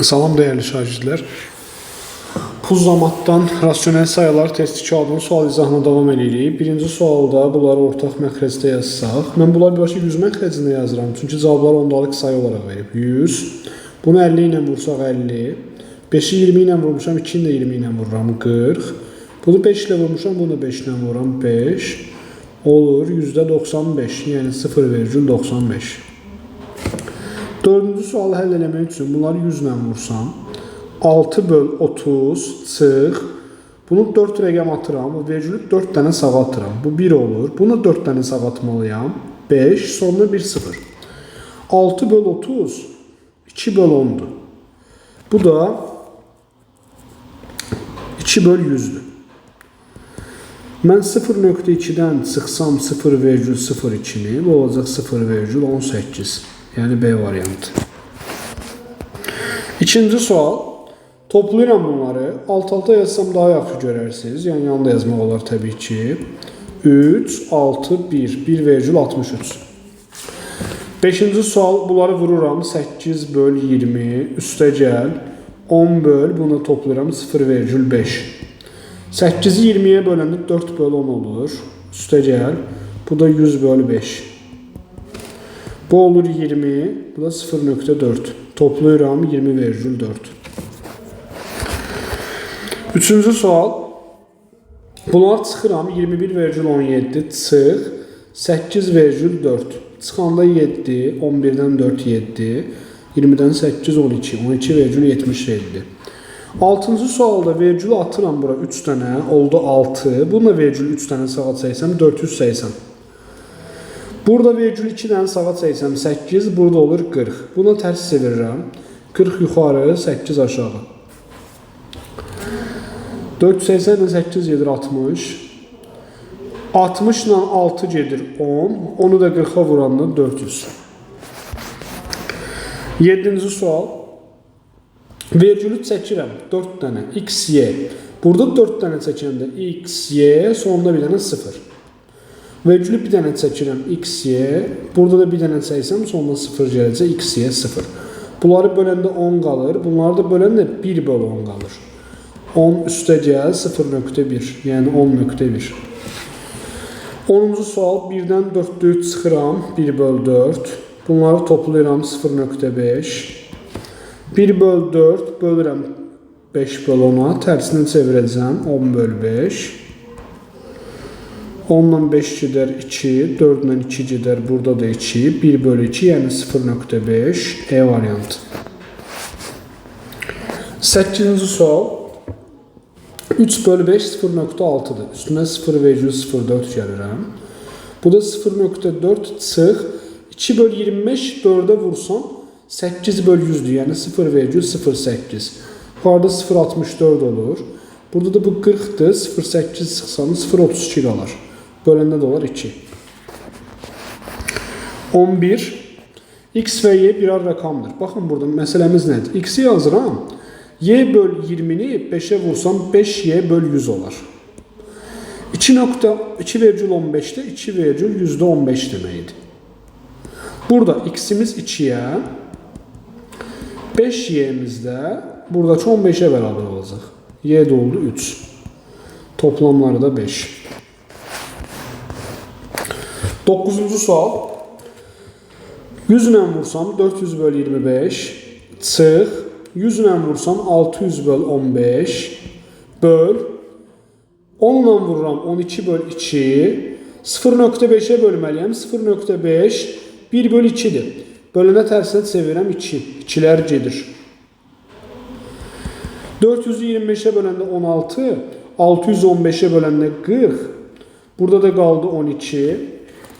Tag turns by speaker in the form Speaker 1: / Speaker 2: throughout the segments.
Speaker 1: Salam değerli şagirdlər. Puzlamatdan rasyonel sayılar testi kağıdının sual izahına davam edirik. Birinci sualda bunları ortaq məxrəcdə yazsaq. Mən bunları birbaşa 100 məxrəcində yazıram. Çünki cavabları ondalıq sayı olaraq verib. 100. Bunu 50 ilə vursaq 50. 5'i 20 ilə vurmuşam, 2'ni də 20 ilə vururam 40. Bunu 5 ilə vurmuşam, bunu da 5 ilə vururam 5. Olur %95, yəni 0,95. Dördüncü sualı həll eləmək üçün bunları 100 ilə vursam, 6/30 çıx. Bunu 4 rəqəm atıram, bu vergülü 4 dənə sağa atıram. Bu 1 olur. Bunu 4 dənə sağa atmalıyam. 5, sonra 1, 0. 6/30 2/10'dur. Bu da 2/100'dür. Mən 0,2'dən çıxsam 0,02'ni, bu olacaq 0,18. Yəni B variantı. İkinci sual. Toplayıram bunları. Alt-alta yazsam daha yaxşı görərsiniz. Yəni yanında yazmaq olar təbii ki. 3, 6, 1. 1,63. Beşinci sual. Bunları vururam. 8/20. Üstə gəl. 10 bunu toplayıram. 0,5. 8'i 20'ye böləndə 4/10 olur. Üstə gəl. Bu da 100/5. Bu olur 20. Bu da 0,4. Toplayıram 20,4. Üçüncü sual. Bunlar çıxıram. 21,17 çıx. 8,4. Çıxanda 7. 11'dən 4, 7. 20'dən 8, 12. 12,77. Altıncı sualda vergülü atıram bura 3 dənə. Oldu 6. Bununla vergülü 3 dənə sağa çəksəm 480. Burada vergül 2 dənə sağa çəksəm 8. Burada olur 40. Buna tərs çevirirəm. 40 yuxarı, 8 aşağı. 480 ilə 8 gedir 60. 60 ilə 6 gedir 10. Onu da 40'a vuranda 400. 7-ci sual. Vergülü çəkirəm 4 dənə x, y. Burada 4 dənə çəkəndə x, y, sonunda bir dənə 0. Vergülü bir dənə çəkirəm x, y. Burada da bir dənə çəksəm sonunda 0 gələcək, x, y, 0. Bunları böləndə 10 qalır. Bunları da böləndə 1/10 qalır. 10 üstə gəl 0,1, yəni 10,1. 10-cu sual. 1-dən 4'lüyü çıxıram 1/4. Bunları toplayıram 0,5. 1/4 bölürəm 5/10'a. Tərsinə çevirəcəm 10/5. 10 ilə 5 gedər 2. 4 ilə 2 gedər. Burada da 2. 1/2 yəni 0,5. E variantı. 8-ci sual. 3/5 0,6'dır. Üstünə 0,04 gəlirəm. Bu da 0,4 çıx. 2/25 4'e vursam 8/100'dür. Yəni 0,08. Yuxarıda 0,64 olur. Burada da bu 40'dır. 0,8 çıxsanız 0,32 qalır. Böləndə də olur 2. 11. X və y birer rəqamdır. Baxın burada məsələmiz nədir? X'i yazıram. Y/20'ni 5'e vursam 5y/100 olar. 2,15'də 2,15 deməkdir. Burada x'imiz 2'ye, 5y'miz de buradaki 15'e beraber olacaq. Y de oldu 3. Toplamları da 5. 9. sual. 100 ilə vursam 400/25 çıx. 100 ilə vursam 600/15 böl. 10 ilə vururam 12/2. 0,5'e bölməliyəm. 0,5 1/2'dir. Bölünə tərsinə çevirəm 2. 2'lər gedir. 425'e böləndə 16. 615'e böləndə 40. Burada da qaldı 12.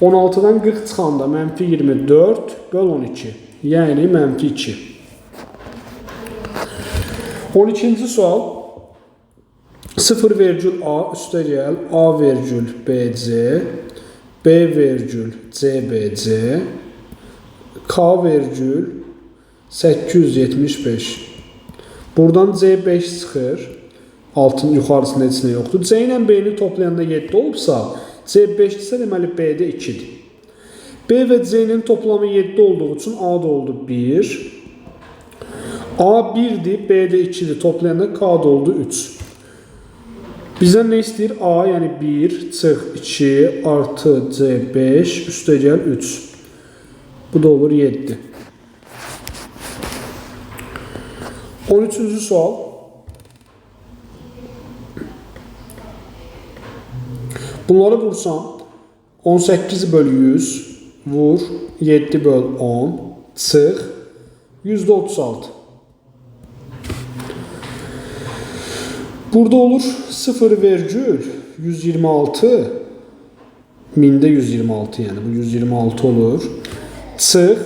Speaker 1: 16'dan 40 çıxanda -24/12. Yəni -2. 12-ci sual. 0,A üstə gəl. A,BC. B,CBC. K,875. Buradan C5 çıxır. Altın yuxarısında heç nə yoxdur. C ilə B-ni toplayanda 7 olubsa, C5 isə deməli B-də 2-dir. B və C-nin toplamı 7 olduğu üçün A da oldu 1. A 1'dir, B de 2'dir. Toplayanda K da oldu 3. Bizden ne istəyir? A, yəni 1 çıx 2 artı C 5 üstə gəl 3. Bu da olur 7. 13-cü sual. Bunları vursam 18 bölü 100 vur 7 bölü 10 çıx %36. Burada olur 0,126 minde 126 yani bu 126 olur. Çıx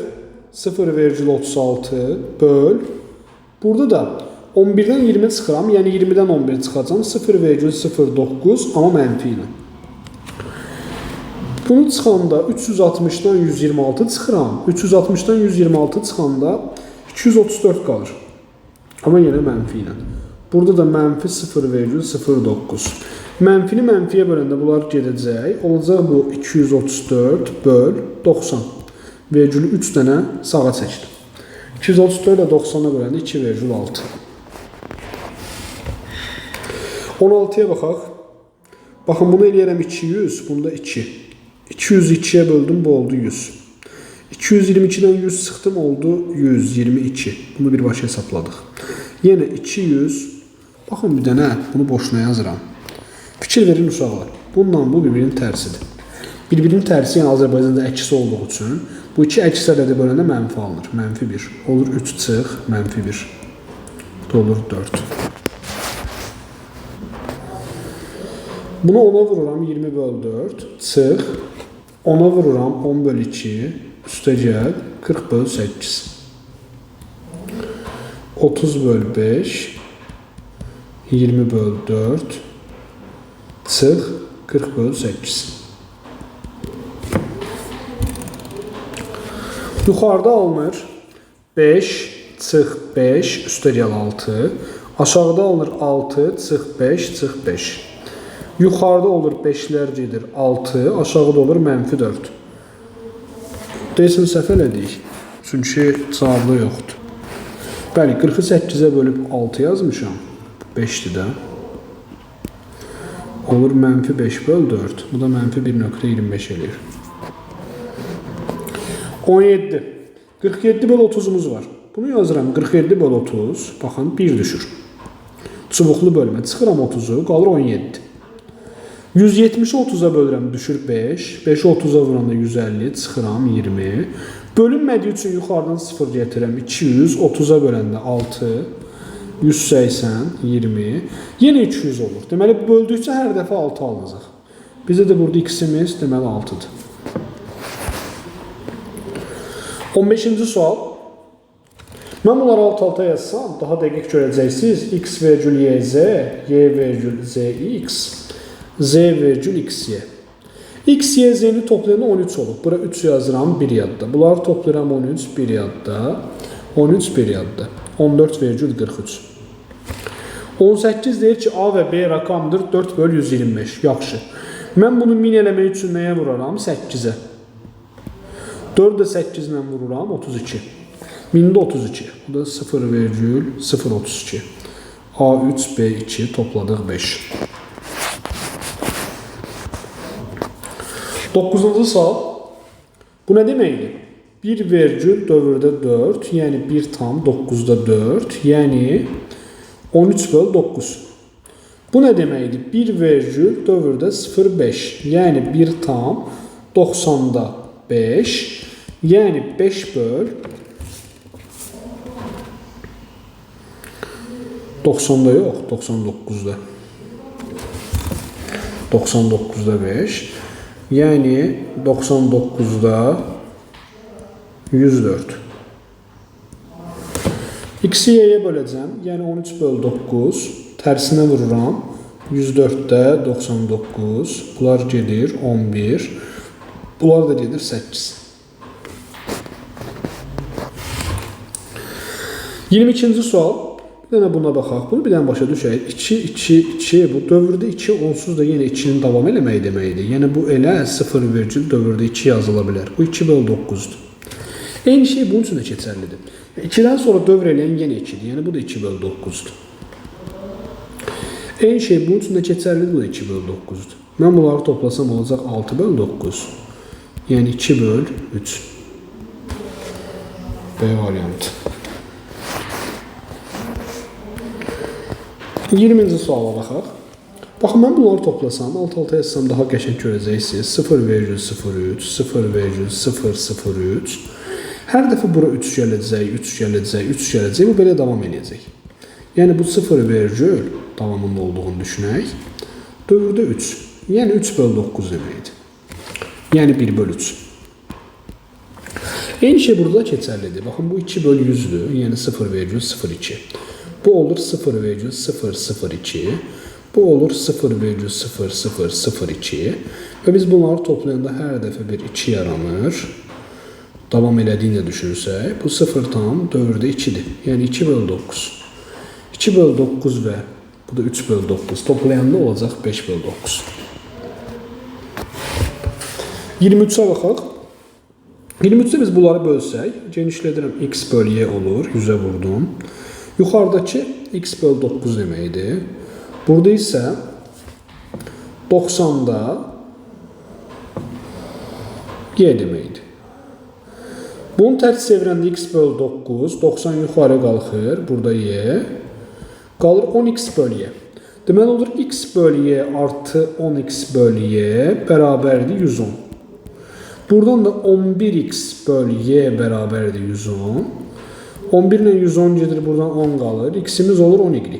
Speaker 1: 0,36 böl. Burada da 11'den 20 çıxıram, yəni 20'den 11 çıxacam 0,09 amma mənfi ilə. Bunu çıxanda 360'dan 126 çıxıram. 360'dan 126 çıxanda 234 qalır. Amma yenə mənfi ilə. Burada da mənfi 0,09. Mənfini mənfiyə böləndə bunlar gedəcək. Olacaq bu 234 böl 90. Vergülü 3 dənə sağa çəkdim. 234 ilə 90'a böləndə 2,6. 16'ya baxaq. Baxın bunu eləyərəm 200, bunda 2. 202'ye böldüm, bu oldu 100. 222'den 100 çıxdım, oldu 122. Bunu birbaşa hesabladıq. Yenə 200. Baxın bir dənə, bunu boşuna yazıram. Fikir verin uşaqlar. Bununla bu bir-birinin tərsidir. Bir-birinin tərsi, yəni Azərbaycanda əksi olduğu üçün bu iki əks ədədi böləndə mənfi alınır. Mənfi 1. Olur 3 çıx, mənfi 1. Bu olur 4. Bunu 10'a vururam 20 böl 4. Çıx. 10'a vururam 10 böl 2. Üstə gəl 40 böl 8. 30 böl 5. 20 böl 4. Çıx 40 böl 8. Yuxarıda alınır 5 çıx 5 üstə gəl 6. Aşağıda alınır 6 çıx 5 çıx 5. Yuxarıda olur 5'lər gedir 6, aşağıda olur mənfi 4. Deyəsən səhv elədik. Çünki cavabda yoxdur. Bəli, 40'ı 8'e bölüb 6 yazmışam. 5'dir də. Olur mənfi 5 böl 4. Bu da mənfi 1,25 eləyir. 17. 47 böl 30'umuz var. Bunu yazıram 47 böl 30. Baxın 1 düşür. Çubuqlu bölmə. Çıxıram 30'u, qalır 17. 170'i 30'a bölürəm, düşür 5. 5'i 30'a vuranda 150, çıxıram 20. Bölünmədiyi üçün yuxarıdan 0 gətirəm. 200, 30'a böləndə 6. 180, 20. Yenə 200 olur. Deməli, böldükcə hər dəfə 6 alınacaq. Bizə də burada x'imiz deməli 6'dır. 15-ci sual. Mən bunları alt-alta yazsam, daha dəqiq görəcəksiniz. X vergül YZ, Y vergül ZX, Z vergül XY. X, Y, Z'ni toplayanda 13 olur. Bura 3 yazıram, 1 yadda. Bunları toplayıram 13, 1 yadda. 13, 1 yadda. 14 vergül 43. 18 deyir ki, A və B rakamdır, 4 böl 125. Yaxşı. Mən bunu min eləmək üçün nəyə vuraram? 8'e. 4 də 8 ilə vururam, 32. Mində 32. Bu da 0,032. A3, B2 topladıq 5. 9-cu sual. Bu nə deməkdir? 1 vergül dövrdə 4, yəni 1 tam 9'da 4, yəni 13 böl 9. Bu nə deməkdir? 1 vergül dövrdə 0,5, yəni 1 tam 90'da 5, yəni 5 böl 90'da yox, 99'da. 99'da 5. Yəni 99'da 104. X'i y'ye böləcəm. Yəni 13 böl 9. Tərsinə vururam. 104'də 99. Bunlar gedir 11. Bunlar da gedir 8. 22-ci sual. Bir dənə buna baxaq. Bunu bir dənə başa düşək. 2, 2, 2. Bu dövrdə 2 onsuz da yenə 2'nin davam eləməyi deməkdir. Yəni bu elə 0,0 dövrdə 2 yazıla bilər. Bu 2 böl 9'dur. Eyni şey bunun üçün də keçərlidir. 2'dən sonra dövr eləyən yenə 2'dir. Yəni bu da 2 bölü 9'dur. Eyni şey bunun üçün də keçərlidir, bu da 2 bölü 9'dur. Mən bunları toplasam olacaq 6 bölü 9. Yəni 2 bölü 3. B variantı. 20-ci suala baxaq. Baxın, mən bunları toplasam, alt-alta yazsam daha qəşəng görəcəksiniz. 0,03, 0,003. Hər dəfə bura 3 gələcək, 3 gələcək, 3 gələcək. Bu belə davam edəcək. Yəni bu 0, davamında olduğunu düşünək. Dövrdə 3. Yəni 3 bölü 9 deməkdir. Yəni 1 bölü 3. Eyni şey burada da keçərlidir. Baxın, bu 2 bölü 100'dür. Yəni 0,02. Bu olur 0,002. Bu olur 0,0002. Və biz bunları toplayanda hər dəfə bir 2 yaranır. Davam elədiyini düşünürsək, bu 0 tam dövrdə 2'dir. Yəni 2 bölü 9. 2 bölü 9 və bu da 3 bölü 9. Toplayanda olacaq 5 bölü 9. 23'ə baxaq. 23'də biz bunları bölsək, genişlədirəm, x bölü y olur, 100'ə vurdum. Yuxarıdakı x bölü 9 deməkdir. Burada isə 90'da y deməkdir. Bunun tərs çevirəndə x bölü 9, 90 yuxarı qalxır, burada y. Qalır 10x bölü y. Deməli olur x bölü y artı 10x bölü y bərabərdir 110. Buradan da 11x bölü y bərabərdir 110. 11 ilə 110 gedir, buradan 10 qalır. X'imiz olur 10y.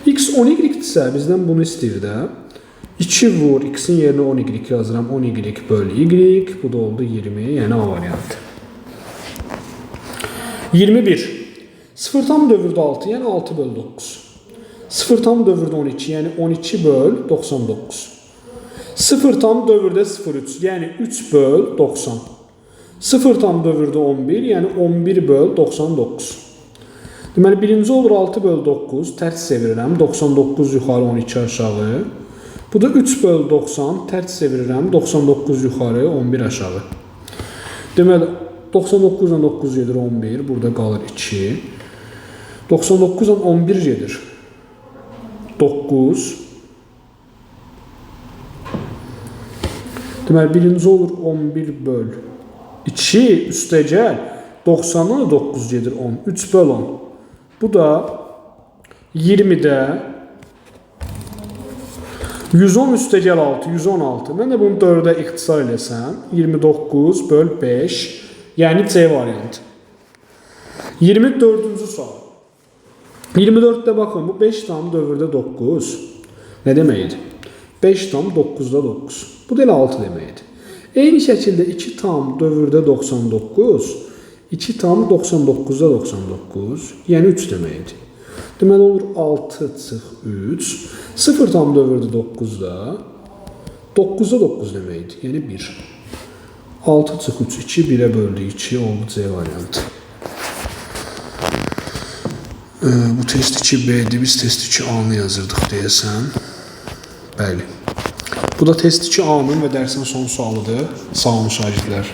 Speaker 1: X 10y-dirsə bizdən bunu istəyir də. 2 vur, x'in yerinə 10y yazıram. 10y bölü y. Bu da oldu 20. Yəni A variantı. 21. 0 tam dövrdə 6, yəni 6 bölü 9. 0 tam dövrdə 12, yəni 12 bölü 99. 0 tam dövrdə 0,3, yəni 3 bölü 90. 0 tam dövrdə 11, yəni 11 bölü 99. Deməli, birinci olur 6 bölü 9, tərs çevirirəm, 99 yuxarı, 12 aşağı. Bu da 3 bölü 90, tərs çevirirəm, 99 yuxarı, 11 aşağı. Deməli, 99 ilə 9 gedir 11, burada qalır 2. 99 ilə 11 gedir 9. Deməli, birinci olur 11 bölü 2 üstəgəl 90'a 9 gedir 10. 3 bölü 10. Bu da 20'də 110 üstəgəl 6, 116. Mən də bunu 4'ə ixtisar eləsəm, 29 bölü 5, yəni C variantı. 24-cü sual. 24'də baxın, bu 5 tam dövrdə 9. Nə deməkdir? 5 tam 9'da 9. Bu da elə 6 deməkdir. Eyni şəkildə 2 tam dövrdə 99, 2 tam 99'da 99, yəni 3 deməkdir. Deməli olur 6 çıx 3, 0 tam dövrdə 9'da, 9'da 9 deməkdir, yəni 1. 6 çıx 3, 2, 1'ə böldü 2, oldu C variantı. Bu test 2B'dir, biz test 2A'nı yazırdıq deyəsən. Bəli. Bu da test 2A'nın və dərsin son sualıdır. Sağ olun şagirdlər.